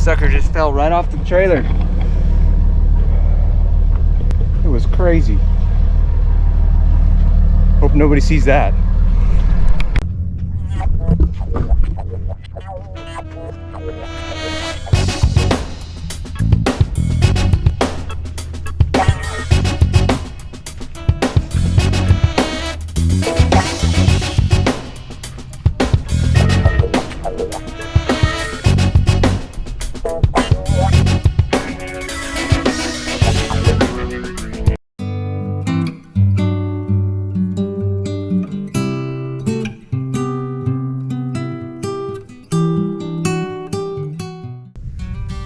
Sucker just fell right off the trailer. It was crazy. Hope nobody sees that.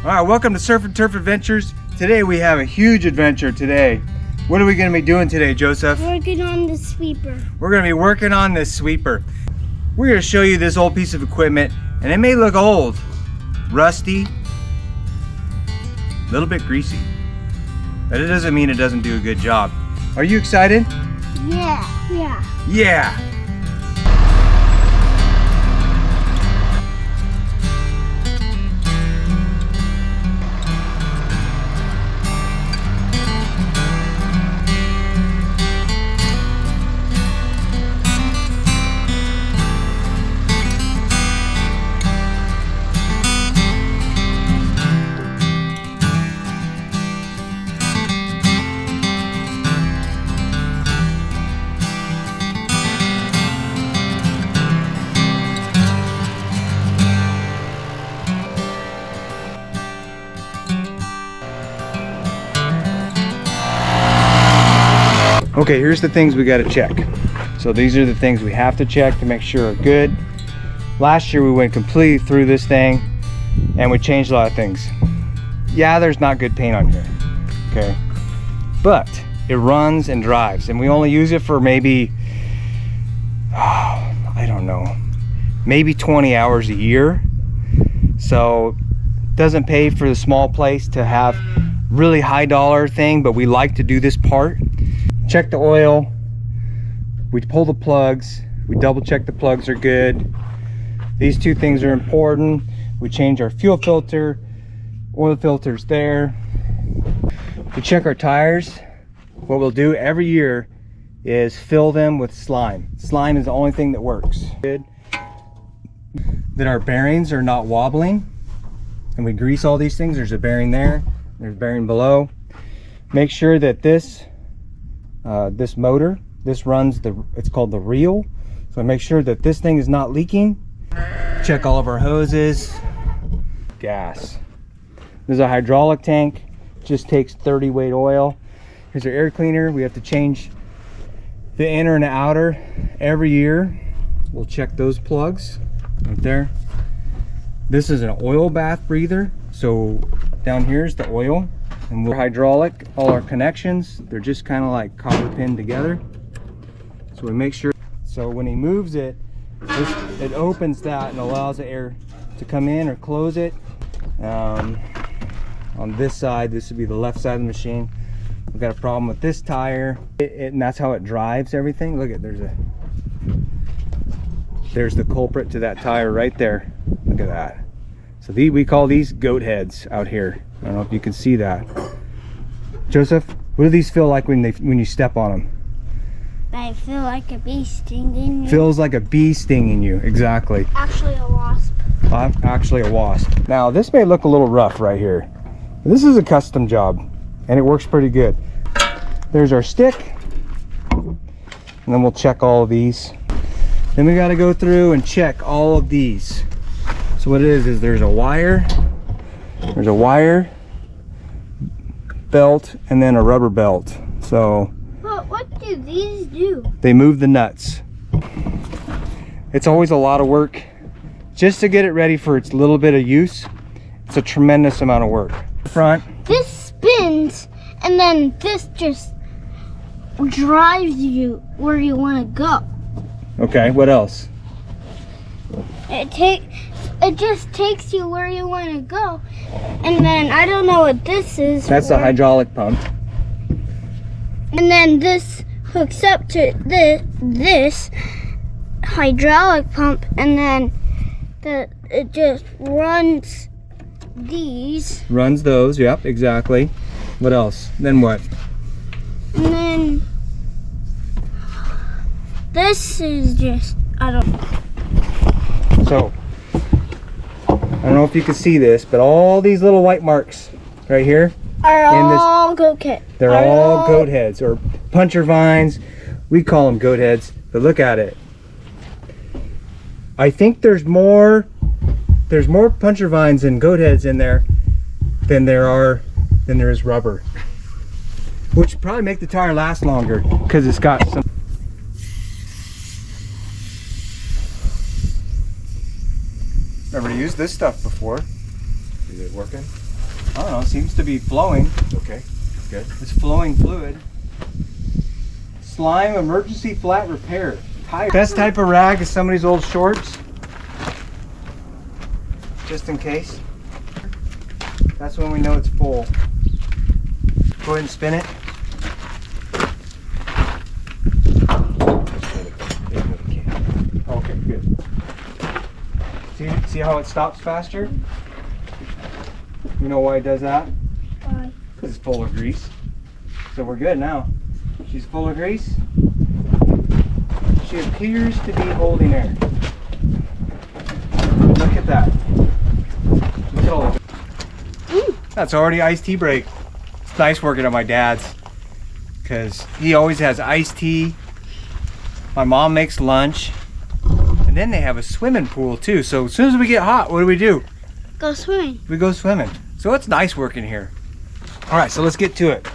All right, welcome to Surf and Turf Adventures. Today we have a huge adventure today. What are we gonna be doing today, Joseph? Working on the sweeper. We're gonna be working on this sweeper. We're gonna show you this old piece of equipment, and it may look old, rusty, a little bit greasy, but it doesn't mean it doesn't do a good job. Are you excited? Yeah. Yeah. Okay, here's the things we got to check. So these are the things we have to check to make sure are good. Last year we went completely through this thing and we changed a lot of things. Yeah, there's not good paint on here, okay? But it runs and drives, and we only use it for maybe, I don't know, maybe 20 hours a year. So it doesn't pay for the small place to have really high dollar thing, but we like to do this part. Check the oil, we pull the plugs, we double check the plugs are good. These two things are important. We change our fuel filter, oil filter's there. We check our tires. What we'll do every year is fill them with slime. Slime is the only thing that works. Good. That our bearings are not wobbling. And we grease all these things. There's a bearing there, there's a bearing below. Make sure that this motor, this runs it's called the reel. So make sure that this thing is not leaking. Check all of our hoses. Gas. This is a hydraulic tank. Just takes 30 weight oil. Here's our air cleaner. We have to change the inner and the outer every year. We'll check those plugs right there. This is an oil bath breather. So down here is the oil. And we're hydraulic, all our connections, they're just kind of like cotter pinned together. So we make sure, so when he moves it, it opens that and allows the air to come in or close it. On this side, this would be the left side of the machine. We've got a problem with this tire, and that's how it drives everything. Look at, there's the culprit to that tire right there. Look at that. So we call these goat heads out here. I don't know if you can see that. Joseph, what do these feel like when you step on them? I feel like a bee stinging me. Feels like a bee stinging you, exactly. Actually a wasp. Actually a wasp. Now this may look a little rough right here. This is a custom job and it works pretty good. There's our stick, and then we'll check all of these. Then we got to go through and check all of these. So what it is there's a wire belt and then a rubber belt. So what do these do? They move the nuts. It's always a lot of work just to get it ready for its little bit of use. It's a tremendous amount of work. Front. This spins and then this just drives you where you want to go. Okay, what else? It just takes you where you want to go. And then I don't know what this is. That's the hydraulic pump. And then this hooks up to this hydraulic pump, and then it just runs these. Runs those, yep, exactly. What else? Then what? And then this is just, I don't know. So, I don't know if you can see this, but all these little white marks right here, Are all goat heads. they're all goat heads or puncher vines. We call them goat heads, but look at it. I think there's more puncher vines and goat heads in there than there is rubber. Which would probably make the tire last longer because it's got some. Never used this stuff before. Is it working? I don't know, it seems to be flowing. Okay, good. It's flowing fluid. Slime emergency flat repair. Best type of rag is somebody's old shorts. Just in case. That's when we know it's full. Go ahead and spin it. Okay, good. See how it stops faster? You know why it does that? Why? Because it's full of grease. So we're good now. She's full of grease. She appears to be holding air. Look at that. Look at all of it. That's already iced tea break. It's nice working at my dad's because he always has iced tea. My mom makes lunch. And then they have a swimming pool too. So as soon as we get hot, what do? Go swimming. We go swimming. So it's nice working here. All right, so let's get to it.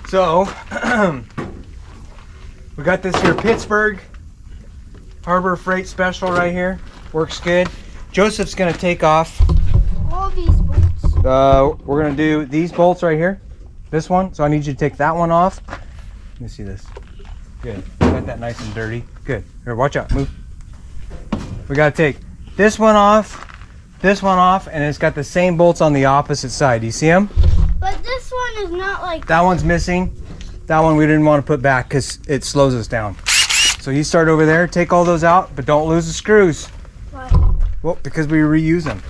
So we got this here Pittsburgh Harbor Freight Special right here. Works good. Joseph's gonna take off. All these bolts. We're gonna do these bolts right here. This one. So I need you to take that one off. Let me see this. Good. Got that nice and dirty. Good. Here, watch out. Move. We gotta take this one off, and it's got the same bolts on the opposite side. Do you see them? But this one is not like That one's missing. That one we didn't want to put back because it slows us down. So you start over there, take all those out, but don't lose the screws. Why? Well, because we reuse them.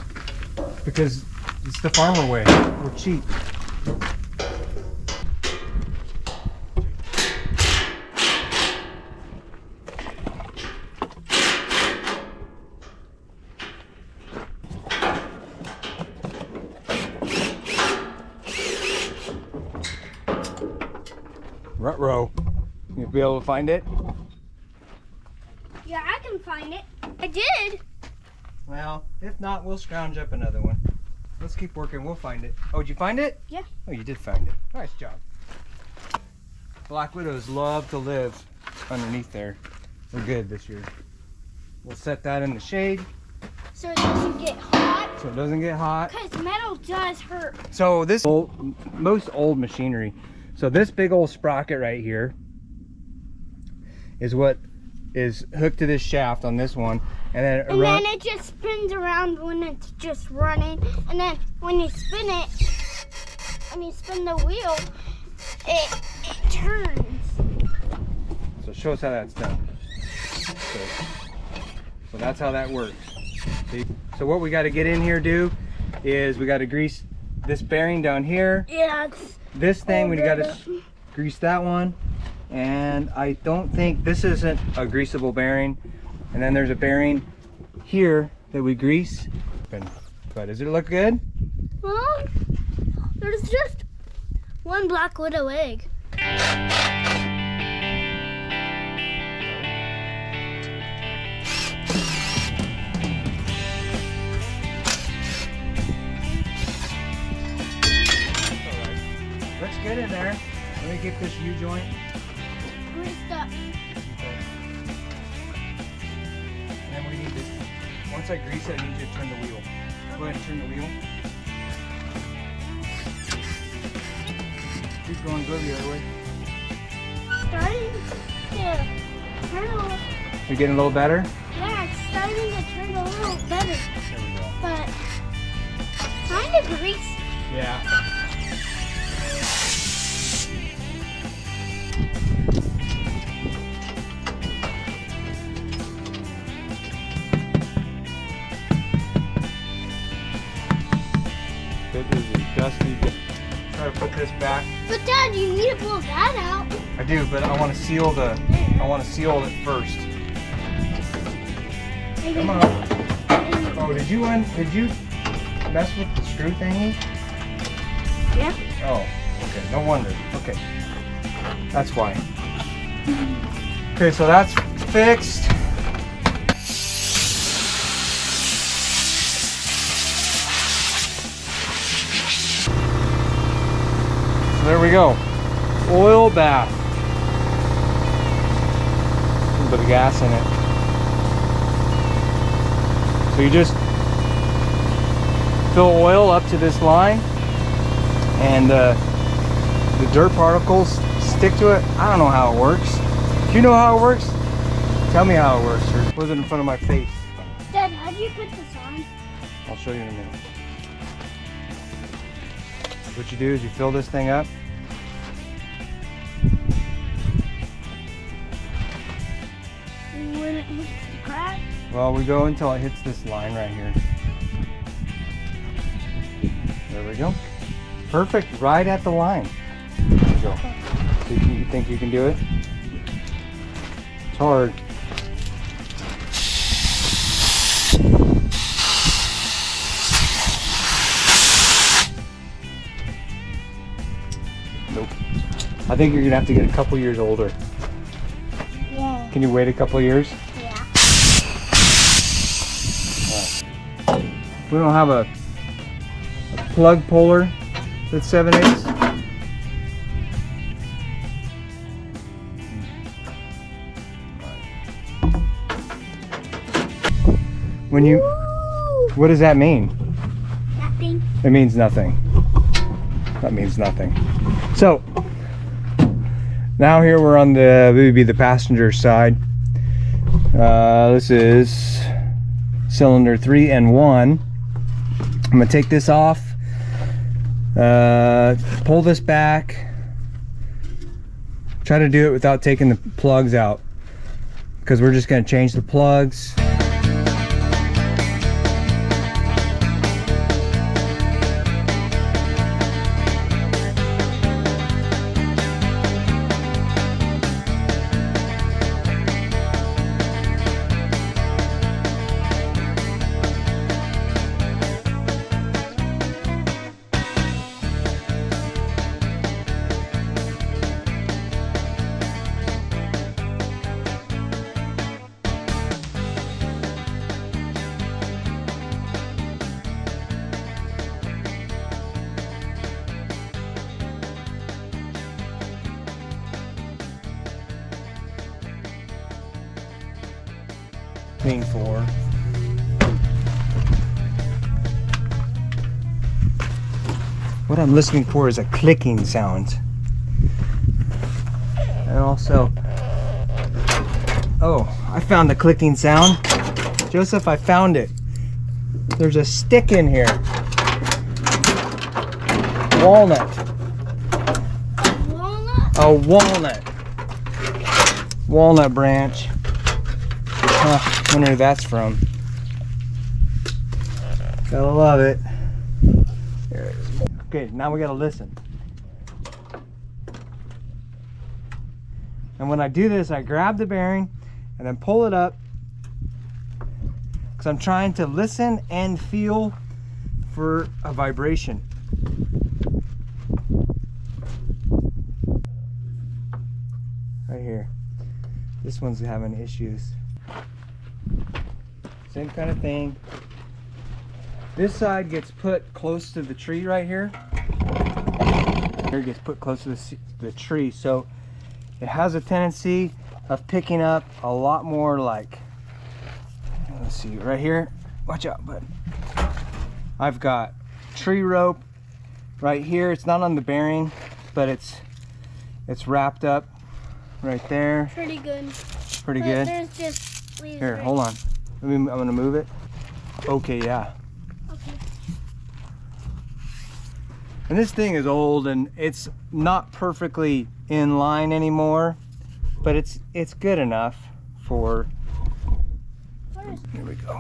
Because it's the farmer way. We're cheap. Ruh-roh. You'll be able to find it? Yeah, I can find it. I did. Well, if not, we'll scrounge up another one. Let's keep working. We'll find it. Oh, did you find it? Yeah. Oh, you did find it. Nice job. Black widows love to live underneath there. We're good this year. We'll set that in the shade So it doesn't get hot. so it doesn't get hot. Because metal does hurt. So this most old machinery. So this big old sprocket right here is what is hooked to this shaft on this one, and then Then it just spins around when it's just running, and then when you spin the wheel, it turns. So show us how that's done. So that's how that works. See? So what we got to get in here is we got to grease this bearing down here. Yeah, it's This thing we got to grease that one, and I don't think this isn't a greasable bearing. And then there's a bearing here that we grease. But does it look good? well, there's just one Black Widow egg. Looks good in there. Let me get this U-joint. Where's the And then we need this. Once I grease it, I need you to turn the wheel. Go ahead and turn the wheel. Keep going, go the other way. starting to turn a little? You're getting a little better? Yeah, it's starting to turn a little better, There we go. but kind of greasy. Yeah. It is a dusty. Try to put this back. But Dad, you need to pull that out. I do, but I want to seal the. I want to seal it first. Come on. Oh, did you mess with the screw thingy? Yeah. Oh, okay. No wonder. Okay, that's why. Okay, so that's fixed. So there we go. Oil bath. A little bit of gas in it. So you just fill oil up to this line, and the dirt particles stick to it. I don't know how it works. If you know how it works, tell me how it works, or put it in front of my face. Dad, how do you put this on? I'll show you in a minute. What you do is you fill this thing up. When it hits the crack? Well, we go until it hits this line right here. There we go. Perfect, right at the line. There we go. So you think you can do it? It's hard. Nope. I think you're gonna have to get a couple years older. Yeah. Can you wait a couple years? Yeah. We don't have a plug puller that's 7/8. When you, what does that mean? Nothing. It means nothing. That means nothing. So now here we're on the, would be the passenger side. This is cylinder 3 and 1. I'm gonna take this off, pull this back, try to do it without taking the plugs out, because we're just gonna change the plugs. Clean for. What I'm listening for is a clicking sound. And also, oh, I found the clicking sound. Joseph, I found it. There's a stick in here. Walnut. Walnut? A walnut. Walnut branch. Huh, wonder who that's from. Gotta love it. There it is. Okay, now we gotta listen. And when I do this, I grab the bearing and then pull it up, because I'm trying to listen and feel for a vibration. Right here. This one's having issues. Same kind of thing. This side gets put close to the tree right here. Here gets put close to the tree, so it has a tendency of picking up a lot more, like, let's see, right here. Watch out, bud. I've got tree rope right here. It's not on the bearing, but it's wrapped up right there. Pretty good. Pretty But good. There's just leaves Here, right hold on. I'm gonna move it. Okay, yeah. Okay. And this thing is old and it's not perfectly in line anymore, but it's good enough for. Here we go.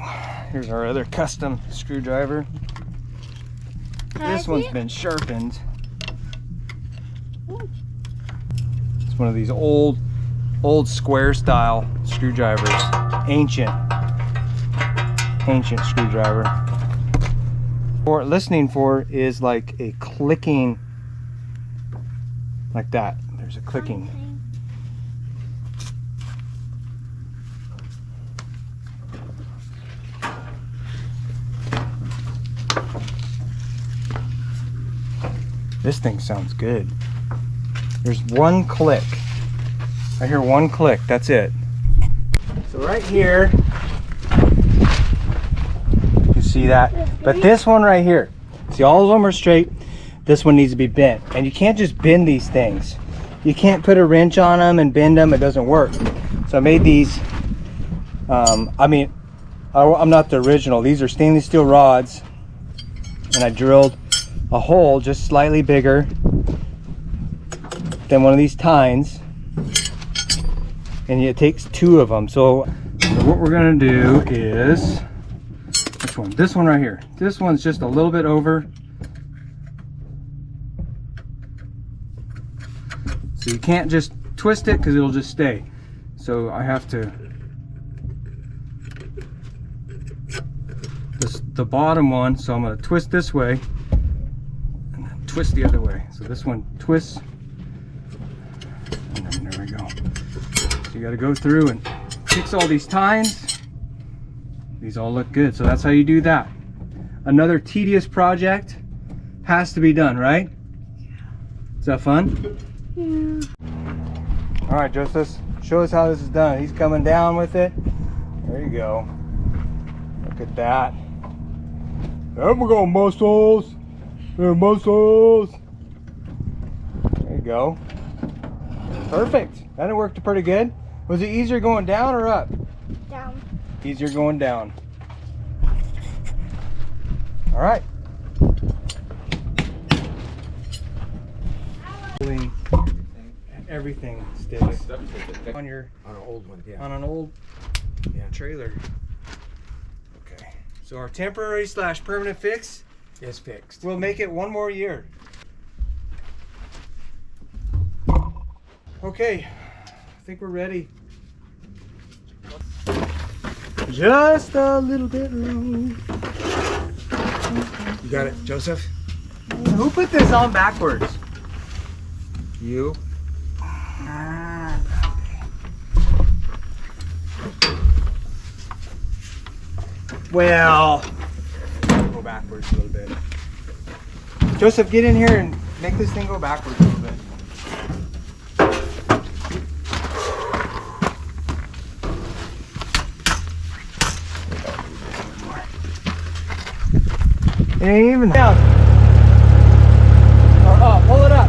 Here's our other custom screwdriver. This one's been sharpened. It's one of these old square style screwdrivers. Ancient screwdriver. What listening for is like a clicking, like that. There's a clicking. This thing sounds good. There's one click. I hear one click, that's it. So right here, you see that? But this one right here, see, all of them are straight. This one needs to be bent. And you can't just bend these things. You can't put a wrench on them and bend them, it doesn't work. So I made these, I'm not the original. These are stainless steel rods. And I drilled a hole just slightly bigger than one of these tines, and it takes 2 of them. So what we're gonna do is, which one? This one right here. This one's just a little bit over, so you can't just twist it because it'll just stay. So I have to, the bottom one, so I'm gonna twist this way twist the other way. So this one twists, and then there we go. So you got to go through and fix all these tines. These all look good. So that's how you do that. Another tedious project has to be done, right? Is that fun? Yeah. All right, Joseph, show us how this is done. He's coming down with it. There you go. Look at that. There we go, muscles. Muscles. There you go. Perfect. That worked pretty good. Was it easier going down or up? Down. Easier going down. All right. Everything sticks on an old one. Yeah. On an old trailer. Okay. So our temporary / permanent fix is fixed. We'll make it 1 more year. Okay, I think we're ready. Just a little bit low. You got it, Joseph? Who put this on backwards? You. Well, go backwards a little bit. Joseph, get in here and make this thing go backwards a little bit. It ain't even down. Or up, pull it up.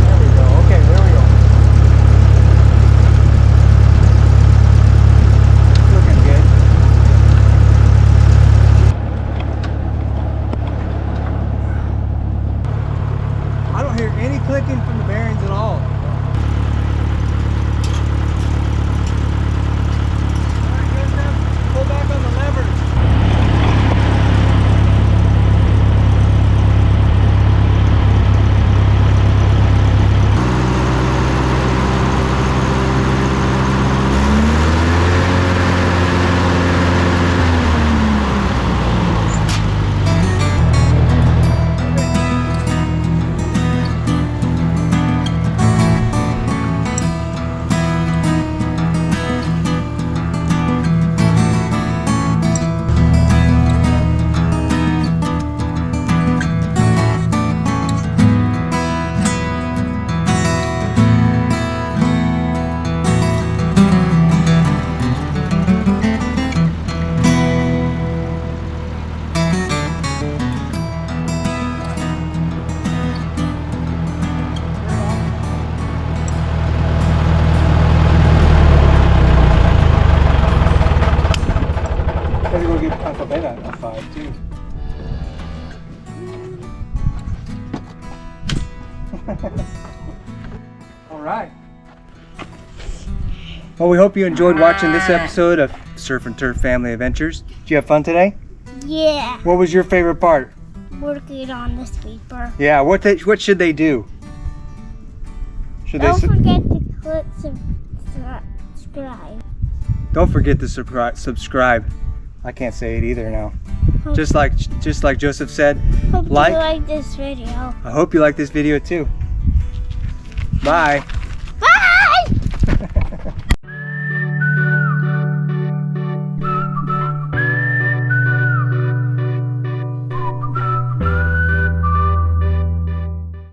There we go. Okay, there we go. Looking good. I don't hear any clicking from the bearings at all. Alright, Joseph, pull back on the levers. Too. All right. Well, we hope you enjoyed watching this episode of Surf and Turf Family Adventures. Did you have fun today? Yeah. What was your favorite part? working on the sweeper. Yeah, what should they do? Should Don't they forget to click subscribe. Don't forget to subscribe. I can't say it either now. Just like Joseph said, Hope like. you like this video. I hope you like this video too. Bye.